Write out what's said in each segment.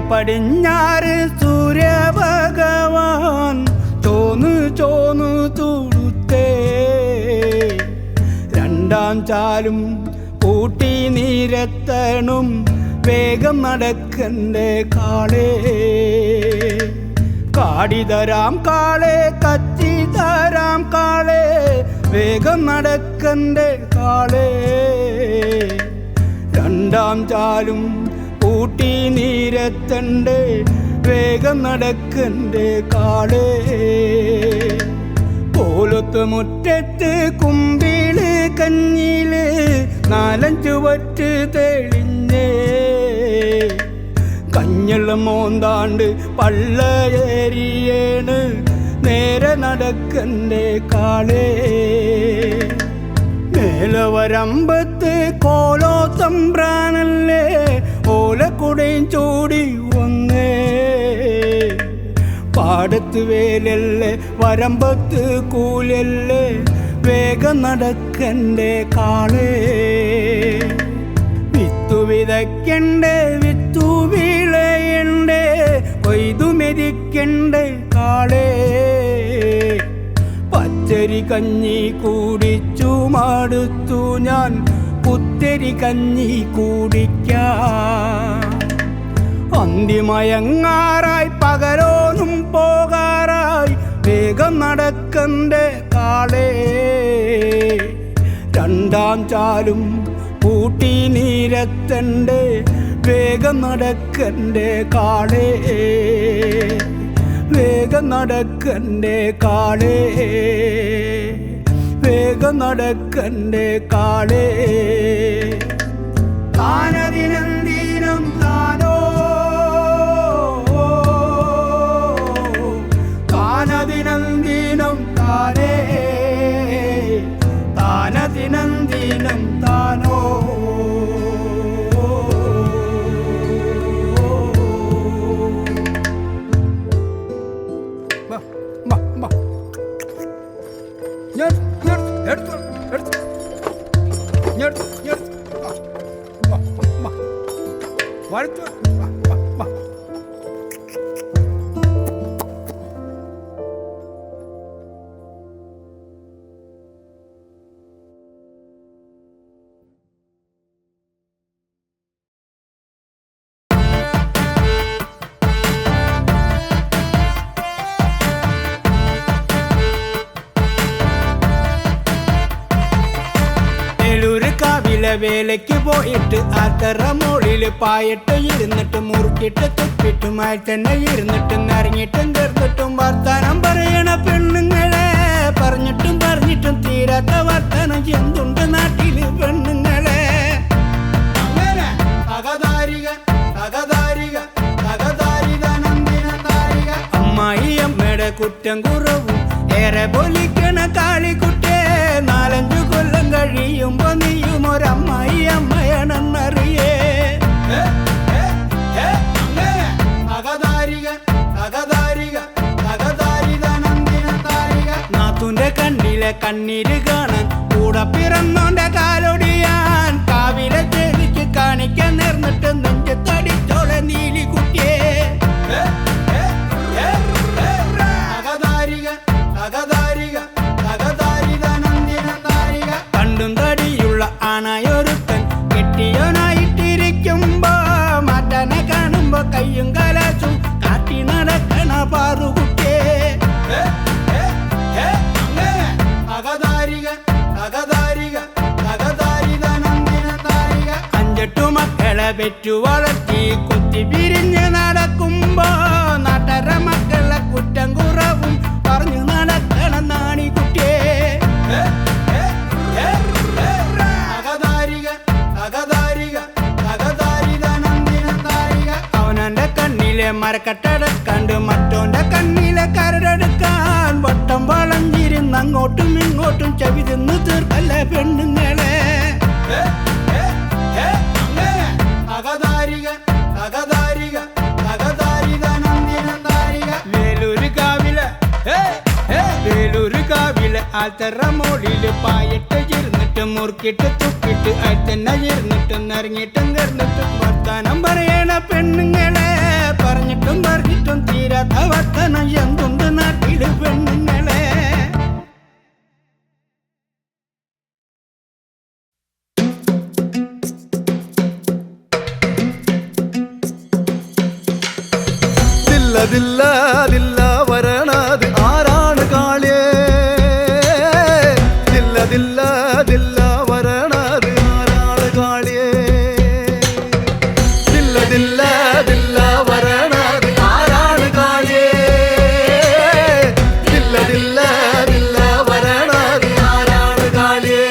പടിഞ്ഞാറ് സൂര്യഭഗവാൻ ചോന്നു ചോന്നു തുടുത്തേ രണ്ടാം ചാലും കൂട്ടി നീരത്തണം വേഗം നടക്കണ്ടേ കാളേ കാടിതരാം കാളേ കച്ചി തരാം കാളേ വേഗം നടക്കണ്ടേ കാളേ രണ്ടാം ചാലും കൂട്ടി നീരത്തണ്ടേ വേഗം നടക്കണ്ടേ കാളേ കോലത്ത് മുറ്റത്ത് കുമ്പിള് കഞ്ഞില് നാലഞ്ചു വറ്റ് തെളിഞ്ഞേ കഞ്ഞള മോന്താണ്ട് പള്ളയേരിയേണ് നേരെ നടക്കണ്ടേ കാളേ മേലവരമ്പത്ത് കോലോ തമ്പ്രാനല്ലേ ഓലക്കുടയും ചൂടി വന്നേ പാടത്ത് വേലല്ലേ വരമ്പത്ത് കൂലല്ലേ വേഗം നടക്കണ്ടേ കാളേ വിത്തു വിതയ്ക്കണ്ടേ വിത്തു വിളയണ്ടേ കൊയ്തു മെതിക്കണ്ടേ കാളേ പച്ചരി കഞ്ഞി കൂടിച്ചു മടുത്തു ഞാൻ പുത്തരി കഞ്ഞി കുടിക്കാം അന്തിമയങ്ങാറായി പകരോനും പോകാറായി വേഗം നടക്കണ്ടേ കാളേ രണ്ടാം ചാലും കൂട്ടി നീരത്തണ്ടേ വേഗം നടക്കണ്ടേ കാളേ വേഗം നടക്കണ്ടേ കാളേ വേഗം നടക്കണ്ടേ കാളേ താനദിനം താനോ താനദിനം താനേ താനദിനം താനോ വേലയ്ക്ക് പോയിട്ട് ആത്തറ മോളില് പായിട്ട് ഇരുന്നിട്ട് മുറുക്കിട്ട് തുപ്പിട്ടുമായി തന്നെ ഇരുന്നിട്ടും ഇറങ്ങിയിട്ടും തീർന്നിട്ടും വർത്താനം പറയണ പെണ്ണുങ്ങളെ പറഞ്ഞിട്ടും പറഞ്ഞിട്ടും തീരാത്ത വർത്താനം എന്തുണ്ട് നാട്ടില് പെണ്ണുങ്ങളെ അമ്മായി അമ്മയുടെ കുറ്റം കുറവും ഏറെ പൊലിക്കണ കാളിക്കുട്ടിയെ നാലഞ്ചു കൊല്ലം കഴിയുമ്പോ നീയും ഒരമ്മായി അമ്മയാണെന്നറിയേ നാത്തുന്റെ കണ്ണിലെ കണ്ണീര് കാണാൻ കൂടെ പിറന്നോന്റെ കാലൊടിയാൻ കാവിലെ ചെവിക്ക് കാണിക്കാൻ നേർന്നിട്ട് നെഞ്ചത്തടിച്ചോളെ നീലിക്കുട്ടിയെ കണ്ടും തടിയുള്ള ആണായൊരുത്തൻ കെട്ടിയോനായിട്ടിരിക്കുമ്പോ മാറ്റാനെ കാണുമ്പോ കയ്യും കലാച്ചും കാട്ടി നടക്കണ പാറുകുട്ടിയെ അഞ്ചെട്ടു മക്കളെ പെറ്റു വളർത്തി കൊത്തി പിരിഞ്ഞ് നടക്കുമ്പോ നാട്ടര മക്കളെ കുറ്റം കുറവും പറഞ്ഞു നടക്കണ നാണിക്കുട്ടിയെ അവനന്റെ കണ്ണിലെ മരക്കട്ടടക്കണ്ട് മറ്റോന്റെ കണ്ണിലെ കരടെടുക്കാൻ വട്ടം വളഞ്ഞിരുന്ന് അങ്ങോട്ടും ഇങ്ങോട്ടും ചെവി തിന്ന് തീർക്കല്ലേ പെണ്ണുങ്ങളെ വേലൂര് കാവിലെ ആൽത്തറ മോളില് പായിട്ട് ഇരുന്നിട്ട് മുറുക്കിട്ട് തുപ്പിട്ട് അത്തന്നെ ഇരുന്നിട്ടും ഇറങ്ങിയിട്ടും കയറിന്നിട്ടും വർത്താനം പറയണ പെണ്ണുങ്ങളെ ദില്ല ദില്ല വരണത് ആരാണ് കാളിയേ ദില്ല ദില്ല ദില്ല വരണത് ആരാണ് കാളിയേ ദില്ല ദില്ല ദില്ല വരണത് ആരാണ് കാളിയേ ദില്ല ദില്ല ദില്ല വരണത് ആരാണ് കാളിയേ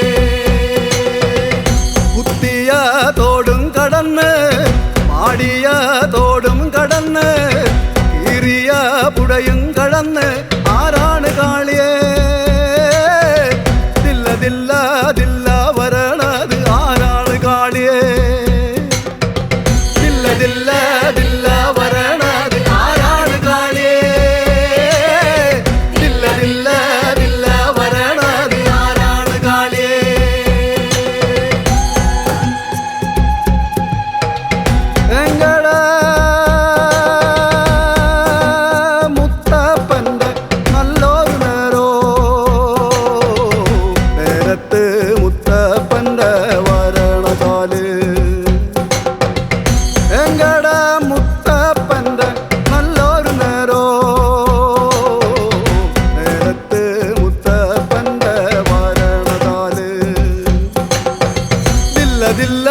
കുത്തിയ തോടും കടന്ന് മാടിയ തോടും കടന്ന് കീറിയ പുഴയും കടന്ന് ആരാണ് കാളിയേ ദില്ല ദില്ല ദില്ല വരണത് ആരാണ് കാളിയേ ദില്ല ദില്ല ദില്ല വരണത് ആരാണ് കാളിയേ ദില്ല ദില്ല ദില്ല വരണത് ആരാണ് കാളിയേ എങ്കട മുത്തപ്പന്റെ നല്ലൊരു നേരത്ത് മുത്തപ്പന്റെ വരണകാല് എങ്കട മുത്തപ്പന്റെ നല്ലൊരു നേരത്ത് മുത്തപ്പന്റെ വരണകാല് ദില്ല ദില്ല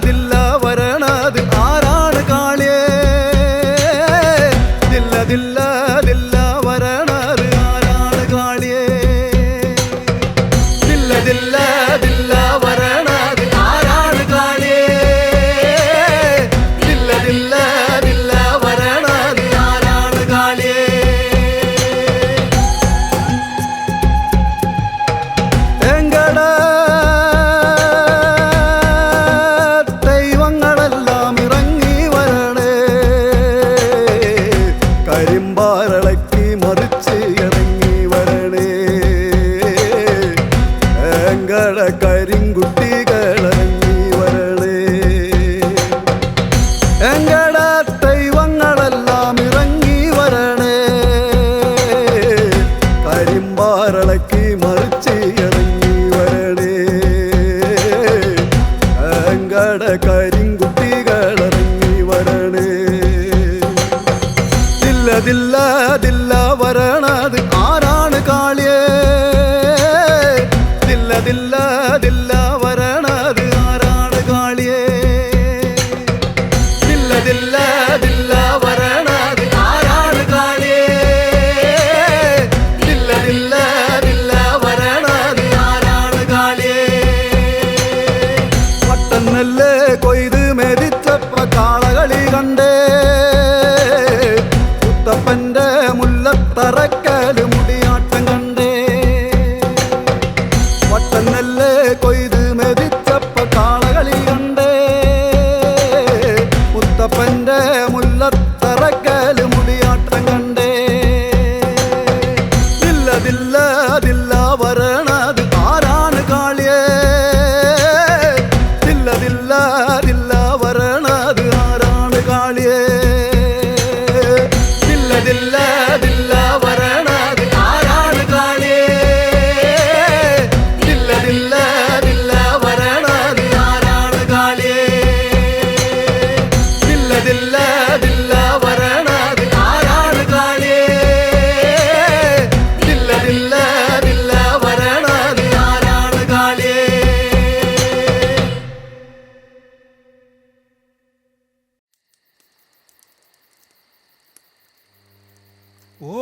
ദില്ല വരണത് ആരാണ് കാളിയേ ദില്ല ദില്ല ദില്ല വരണത് ആരാണ് കാളിയേ ദില്ല ദില്ല ദില്ല വരണത് ആരാണ് കാളിയേ ദില്ല ദില്ല ദില്ല വരണത് ആരാണ് കാളിയേ എങ്കട ദൈവങ്ങളെല്ലാം ഇറങ്ങി വരണേ കരിമ്പാരളക്കി മറിച്ച് ഇറങ്ങി വരണേ എങ്കട കരിങ്കുട്ടികൾ ഇറങ്ങി വരണേ എങ്കട ദൈവങ്ങളെല്ലാം ഇറങ്ങി വരണേ കരിമ്പാരളക്കി മറിച്ച് ഇറങ്ങി വരണേ എങ്കട കരിങ്കുട്ടികൾ ഇറങ്ങി വരണേ ദില്ല ദില്ല ദില്ല വരണത് ആരാണ് കാളിയേ ദില്ല ദില്ല ദില്ല വരണത് ആരാണ് കാളിയേ ദില്ല ദില്ല ദില്ല വരണത് ആരാണ് കാളിയേ ദില്ല ദില്ല ദില്ല വരണത് ആരാണ് കാളിയേ പട്ടന്നല്ലേ കൊയ്ത് മെതിച്ചപ്പ കാളകളി കണ്ടേ മുത്തപ്പന്റെ മുല്ലത്തറക്കല് മുടിയാട്ടം കണ്ടേ പട്ടന്നല്ലേ കൊയ്ത് മെതിച്ചപ്പ കാളകളി കണ്ടേ മുത്തപ്പന്റെ മുല്ലത്തറക്കല് മുടിയാട്ടം കണ്ടേ ദില്ല ദില്ല ദില്ല വരണത് ആരാണ് കാളിയേ ദില്ല ദില്ല ദില്ല വരണത് ആരാണ് കാളിയേ ദില്ല ദില്ല ദില്ല വരണത് ആരാണ് കാളിയേ ദില്ല ദില്ല ദില്ല വരണത് ആരാണ് കാളിയേ ദില്ല ദില്ല ദില്ല വരണത് ആരാണ് കാളിയേ ദില്ല ദില്ല ദില്ല വരണത് ആരാണ് കാളിയേ ഓ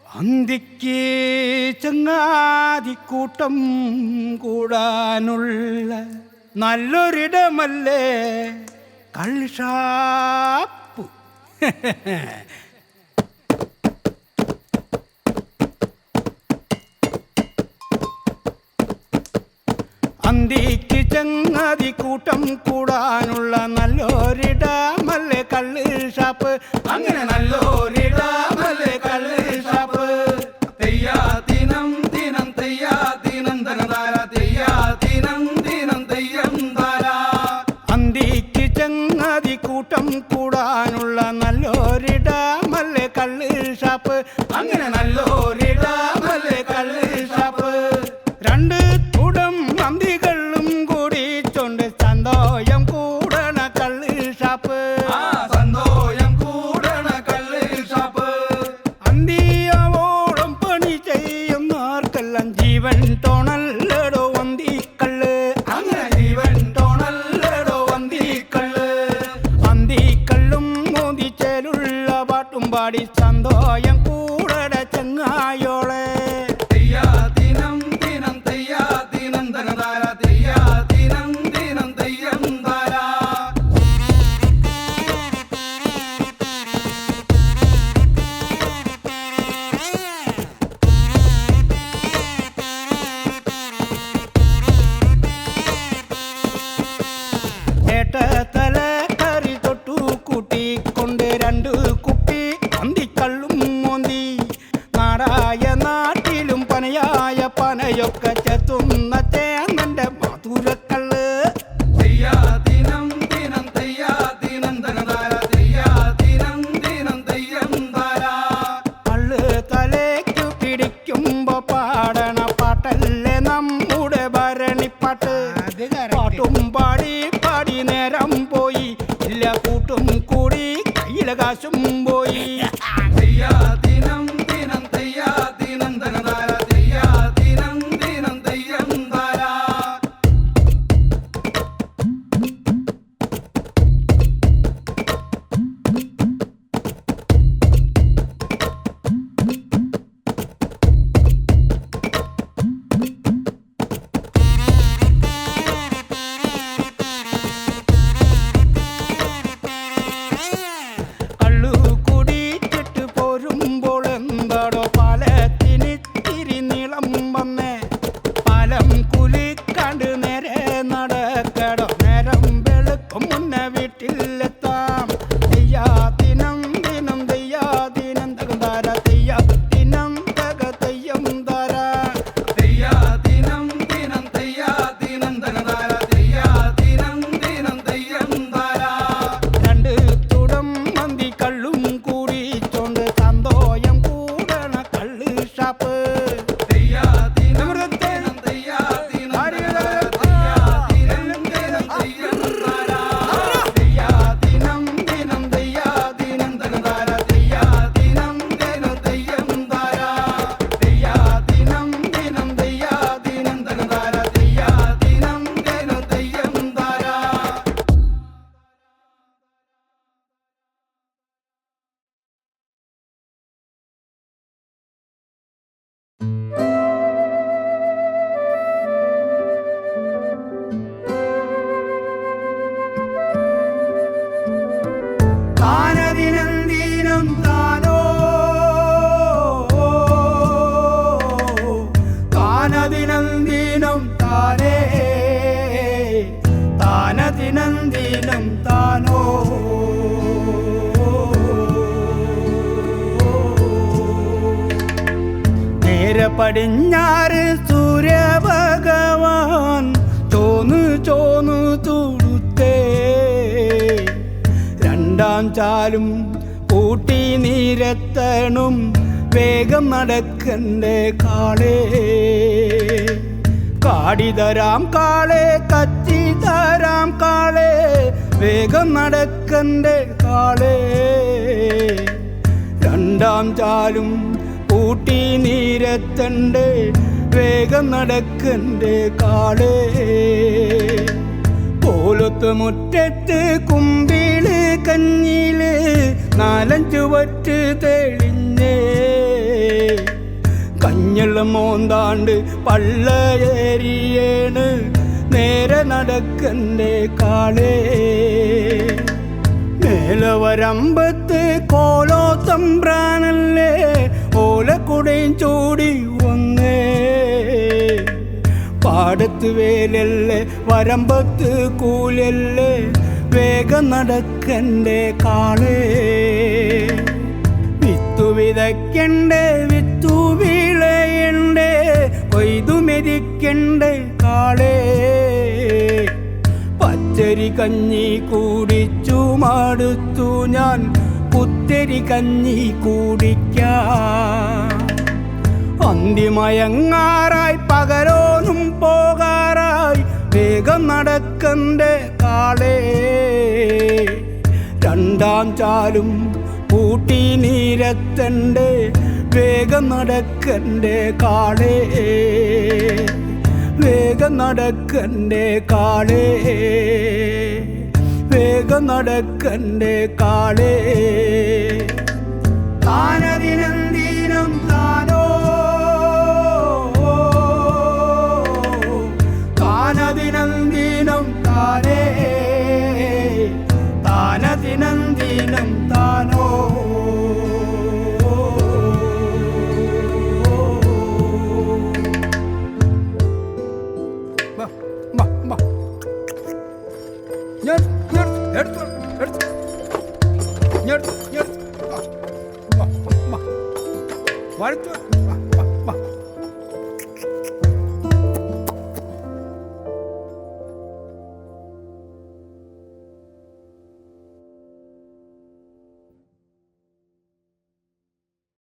അന്തിക്ക് ചങ്ങാതിക്കൂട്ടം കൂടാനുള്ള നല്ലൊരിടമല്ലേ കള്ളുഷാപ്പ് അന്തിക്ക് ചങ്ങാതിക്കൂട്ടം കൂടാനുള്ള നല്ലൊരിടമല്ലേ കള്ള് ഷാപ്പ് അങ്ങനെ നല്ലൊരിടമല്ലേ കള്ള് ഷാപ്പ് തെയ്യാത്തിനം ദിനം തെയ്യാത്തിനം തനതാര തെയ്യാത്തിനം ദിനം തെയ്യം താര അന്തിക്ക് ചങ്ങാതിക്കൂട്ടം കൂടാനുള്ള നല്ലൊരിടമല്ലേ കള്ള് ഷാപ്പ് അങ്ങനെ നല്ലൊരിടമല്ലേ കള്ള് ഷാപ്പ് കള്ളം ജീവൻ തോണല്ലടോ വന്തിക്കള്ള് അങ്ങനെ ജീവൻ തോണല്ലടോ വന്തിക്കള്ള് വന്തിക്കള്ളും മോദിച്ചേലുള്ള പാട്ടും പാടി സന്തോഷം കൂടട ചങ്ങായോളെ തെയ്യാ ദിനം ദിനം തെയ്യാ ദിനം ധനധാര തെയ്യാ ദിനം ദിനം തെയ്യം ധാര ഏട്ടത്തല കറി തൊട്ടു കൂട്ടിക്കൊണ്ട് 2 കുപ്പി അന്തിക്കള്ളും മോന്തി നാടായ നാട്ടിലും പനയായ പനയൊക്കെ ചെത്തുന്ന ചേന്നന്റെ മധുരക്കള്ള് തെയ്യാ ദിനം ദിനം തെയ്യാ ദിനം ധനധാര തെയ്യാ ദിനം ദിനം തെയ്യം ധാര കള്ള് തലേക്കു പിടിക്കുമ്പോ പാടണ പാട്ടല്ലേ നമ്മുടെ ഭരണിപ്പാട്ട് പാട്ടും പാടി പാടി നേരം പോയി ഇല്ല കൂട്ടും കൂടി കയ്യിലെ കാശും പോയി തെയ്യാ ദിനം ദിനം തെയ്യാ ദിനം ധനധാര തെയ്യാ ദിനം ദിനം തെയ്യം ധാര കള്ളു കുടിച്ചിട്ട് പോരുമ്പോൾ എന്താടോ പാലത്തിനിത്തിരി നീളം വന്നേ പാലം കുലിക്കാണ്ട് നേരെ നടക്കടോ നേരം വെളുക്കും മുന്നേ വീട്ടിലെത്താം തെയ്യാ ദിനം ദിനം തെയ്യാ ദിനം തകന്താര തെയ്യാ ദിനം തക തെയ്യം താര തെയ്യാ ദിനം ദിനം തെയ്യാ ദിനം ധനധാര തെയ്യാ ദിനം ദിനം തെയ്യം ധാര 2 തുടം മന്തി കള്ളും കൂടിച്ചോണ്ട് സന്തോഷം കൂടണ കള്ള് ഷാപ്പ് തെയ്യാ ദിനം ദിനം തെയ്യാ ദിനം ധനധാര തെയ്യാ ദിനം ദിനം തെയ്യം ധാര തെയ്യാ ദിനം ദിനം തെയ്യാ ദിനം ധനധാര തെയ്യാ ദിനം ദിനം തെയ്യം ധാര തെയ്യാ ദിനം ദിനം തെയ്യാ ദിനം ധനധാര തെയ്യാ ദിനം ദിനം തെയ്യം ധാര താനദിനം താനോ താനദിനം താനേ താനദിനം താനോ നേരെ പടിഞ്ഞാറ് സൂര്യഭഗവാൻ ചോന്നു തുടുത്തേ രണ്ടാം ചാലും കൂട്ടി നീരെത്തണം വേഗം നടക്കണ്ടേ കാളേ കാടിതരാം കാളേ കച്ചി തരാം കാളേ വേഗം നടക്കണ്ടേ കാളേ രണ്ടാം ചാലും കൂട്ടി നീരെത്തണ്ടേ വേഗം നടക്കണ്ടേ കാളേ കോലത്ത് മുറ്റത്ത് കുമ്പിള് കഞ്ഞില് 4-5 വറ്റ് തെളിഞ്ഞേ കഞ്ഞിള മോന്താണ്ട് പള്ളയേരിയേണ് നേരെ നടക്കണ്ടേ കാളേ മേലവരമ്പത്ത് കോലോ തമ്പ്രാനല്ലേ ഓലക്കുടയും ചൂടി വന്നേ പാടത്ത് വേലല്ലേ വരമ്പത്ത് കൂലല്ലേ വേഗം നടക്കണ്ടേ കാളേ വിത്തു വിതയ്ക്കണ്ടേ വിത്തു വിളയണ്ടേ കൊയ്തു മെതിക്കണ്ടേ കാളേ പച്ചരി കഞ്ഞി കൂടിച്ചു മടുത്തു ഞാൻ പുത്തരി കഞ്ഞി കുടിക്കാം അന്തിമയങ്ങാറായി പകരോനും പോകാറായി വേഗം നടക്കണ്ടേ കാളേ രണ്ടാം ചാലും കൂട്ടി നീരത്തണ്ടേ വേഗം നടക്കൻ്റെ കാളേ, വേഗം നടക്കൻ്റെ കാളേ, വേഗം നടക്കൻ്റെ കാളേ. താനദിനം താനോ, താനദിനം താനേ, താനദിനം താനോ. എടുത്തു